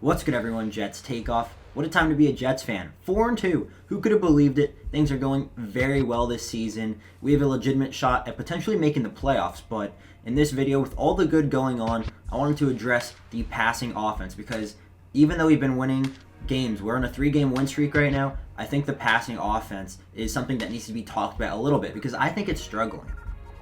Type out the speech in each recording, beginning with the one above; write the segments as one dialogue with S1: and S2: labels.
S1: What's good, everyone? Jets takeoff. What a time to be a Jets fan. 4-2. Who could have believed it? Things are going very well this season. We have a legitimate shot at potentially making the playoffs, but in this video, with all the good going on, I wanted to address the passing offense because even though we've been winning games, we're on a 3-game win streak right now, I think the passing offense is something that needs to be talked about a little bit because I think it's struggling.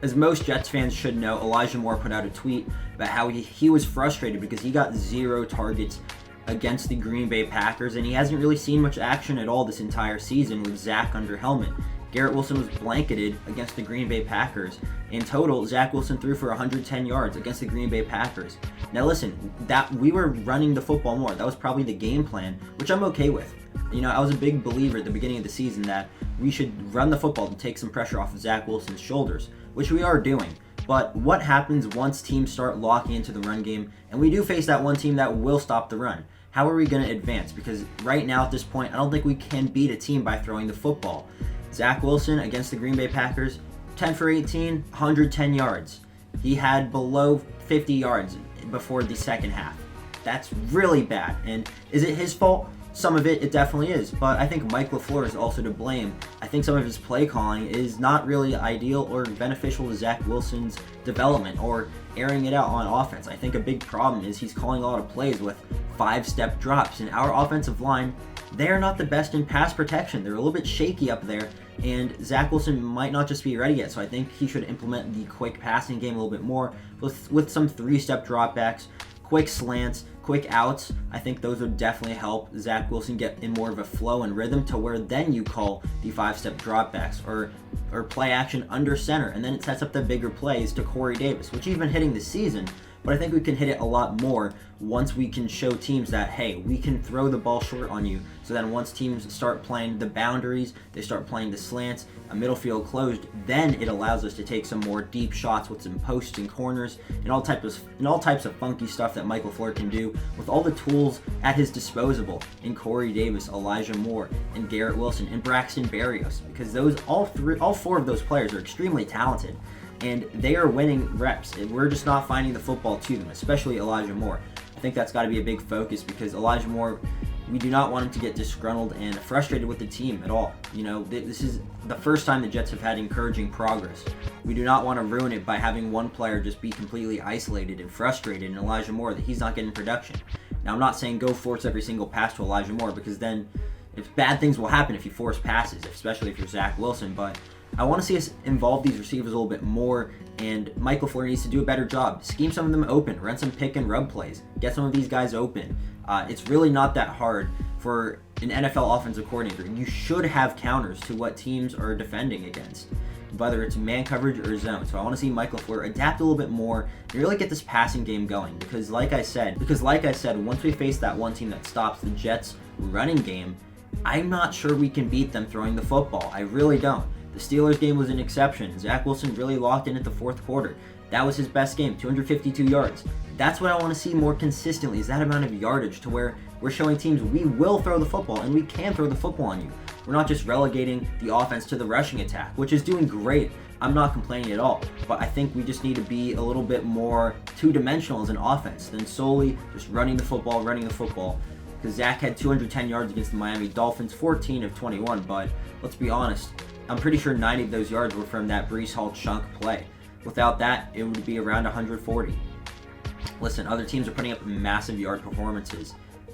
S1: As most Jets fans should know, Elijah Moore put out a tweet about how he was frustrated because he got 0 targets against the Green Bay Packers, and he hasn't really seen much action at all this entire season with Zach under helmet. Garrett Wilson was blanketed against the Green Bay Packers. In total, Zach Wilson threw for 110 yards against the Green Bay Packers. Now listen, that we were running the football more. That was probably the game plan, which I'm okay with. You know, I was a big believer at the beginning of the season that we should run the football to take some pressure off of Zach Wilson's shoulders, which we are doing. But what happens once teams start locking into the run game, and we do face that one team that will stop the run? How are we going to advance? Because right now at this point, I don't think we can beat a team by throwing the football. Zach Wilson against the Green Bay Packers, 10 for 18, 110 yards. He had below 50 yards before the second half. That's really bad. And is it his fault? Some of it definitely is, but I think Mike LaFleur is also to blame. I think some of his play calling is not really ideal or beneficial to Zach Wilson's development or airing it out on offense. I think a big problem is he's calling a lot of plays with 5-step drops, and our offensive line, they're not the best in pass protection. They're a little bit shaky up there, and Zach Wilson might not just be ready yet, so I think he should implement the quick passing game a little bit more with some 3-step dropbacks, quick slants, quick outs. I think those would definitely help Zach Wilson get in more of a flow and rhythm to where then you call the 5-step dropbacks or play action under center, and then it sets up the bigger plays to Corey Davis, which he's been hitting this season. But I think we can hit it a lot more once we can show teams that, hey, we can throw the ball short on you. So then once teams start playing the boundaries, they start playing the slants, a middle field closed, then it allows us to take some more deep shots with some posts and corners and all types of funky stuff that Mike LaFleur can do with all the tools at his disposal in Corey Davis, Elijah Moore, and Garrett Wilson, and Braxton Berrios, because all 4 of those players are extremely talented. And they are winning reps, and we're just not finding the football to them, especially Elijah Moore. I think that's got to be a big focus because Elijah Moore, we do not want him to get disgruntled and frustrated with the team at all. You know, this is the first time the Jets have had encouraging progress. We do not want to ruin it by having one player just be completely isolated and frustrated in Elijah Moore that he's not getting production. Now, I'm not saying go force every single pass to Elijah Moore because then bad things will happen if you force passes, especially if you're Zach Wilson, but I want to see us involve these receivers a little bit more, and Mike LaFleur needs to do a better job. Scheme some of them open, run some pick and rub plays, get some of these guys open. It's really not that hard for an NFL offensive coordinator. You should have counters to what teams are defending against, whether it's man coverage or zone. So I want to see Mike LaFleur adapt a little bit more and really get this passing game going. Because like I said, once we face that one team that stops the Jets' running game, I'm not sure we can beat them throwing the football. I really don't. The Steelers game was an exception. Zach Wilson really locked in at the fourth quarter. That was his best game, 252 yards. That's what I want to see more consistently, is that amount of yardage to where we're showing teams we will throw the football and we can throw the football on you. We're not just relegating the offense to the rushing attack, which is doing great. I'm not complaining at all, but I think we just need to be a little bit more two-dimensional as an offense than solely just running the football. Because Zach had 210 yards against the Miami Dolphins, 14 of 21, but let's be honest, I'm pretty sure 90 of those yards were from that Breece Hall chunk play. Without that, it would be around 140. Listen, other teams are putting up massive yard performances.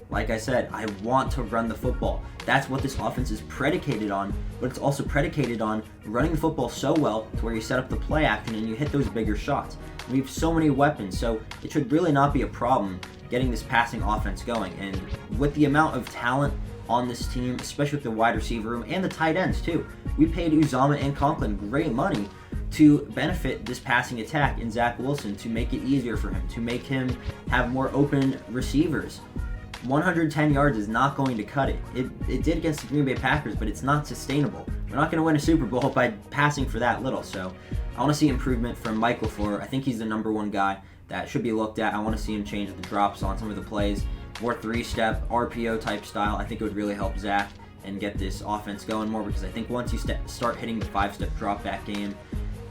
S1: Like I said, I want to run the football. That's what this offense is predicated on, but it's also predicated on running the football so well to where you set up the play action and you hit those bigger shots. We have so many weapons, so it should really not be a problem getting this passing offense going. And with the amount of talent on this team, especially with the wide receiver room and the tight ends too, we paid Uzomah and Conklin great money to benefit this passing attack in Zach Wilson, to make it easier for him, to make him have more open receivers. 110 yards is not going to cut it. It did against the Green Bay Packers, but it's not sustainable. We're not going to win a Super Bowl by passing for that little. So I want to see improvement from Mike LaFleur. I think he's the number one guy that should be looked at. I want to see him change the drops on some of the plays, more 3-step RPO type style. I think it would really help Zach and get this offense going more, because I think once you start hitting the 5-step drop back game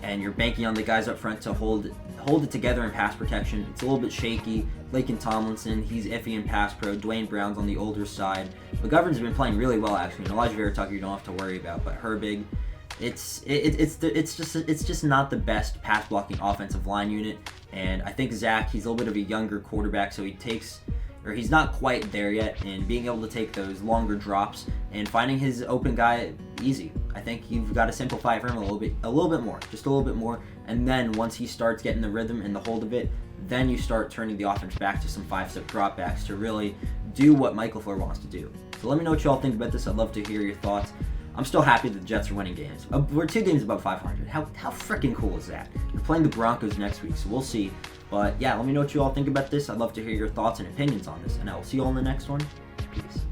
S1: and you're banking on the guys up front to hold it together in pass protection. It's a little bit shaky. Laken Tomlinson, he's iffy in pass pro. Dwayne Brown's on the older side. McGovern's been playing really well, actually. And Elijah Vera Tucker you don't have to worry about, but Herbig, it's just not the best pass blocking offensive line unit. And I think Zach, he's a little bit of a younger quarterback, so he's not quite there yet, and being able to take those longer drops and finding his open guy easy. I think you've got to simplify it for him a little bit more, just a little bit more. And then once he starts getting the rhythm and the hold of it, then you start turning the offense back to some 5-step dropbacks to really do what Michael Floyd wants to do. So let me know what you all think about this. I'd love to hear your thoughts. I'm still happy that the Jets are winning games. We're 2 games above 500. How freaking cool is that? You're playing the Broncos next week, so we'll see. But yeah, let me know what you all think about this. I'd love to hear your thoughts and opinions on this, and I will see you all in the next one. Peace.